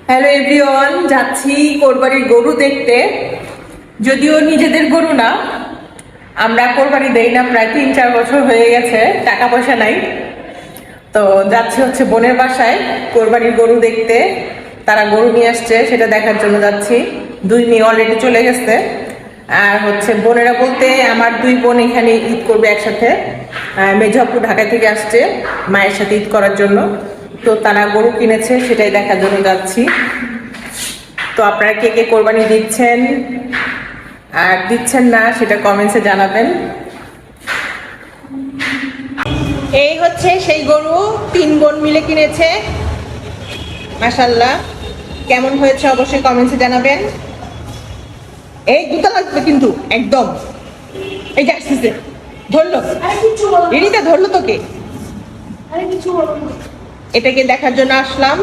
Hello everyone, যাচ্ছি কোরবানির গরু দেখতে। যদিও নিজেদের গরু না, আমরা কোরবানি দেই না, প্রায় 3-4 বছর হয়ে গেছে, টাকা পয়সা নাই। তো যাচ্ছি হচ্ছে বোনের বাসায় কোরবানির গরু দেখতে। তারা গরু নিয়ে আসছে, সেটা দেখার জন্য যাচ্ছি। 2 মেয়ে অলরেডি চলে গেছে। আর হচ্ছে বোনেরা বলতে আমার 2 বোন এখানে ঈদ করবে একসাথে। মেজো আপু ঢাকা থেকে আসছে মায়ের সাথে ঈদ করার জন্য। তো তারা গরু কিনেছে, সেটাই দেখার জন্য যাচ্ছি। তো আপনারা কে কে কোরবানি দিচ্ছেন আর দিচ্ছেন না সেটা কমেন্টসে জানাবেন। এই হচ্ছে সেই গরু, 3 বোন মিলে কিনেছে। মাশাআল্লাহ, কেমন হয়েছে অবশ্যই কমেন্টসে জানাবেন। এই দুটো লাগবে কিন্তু একদম। এই যে আসতেছে, ধরলো রিনিতা, ধরলো তোকে। এটাকে দেখার জন্য আসলাম।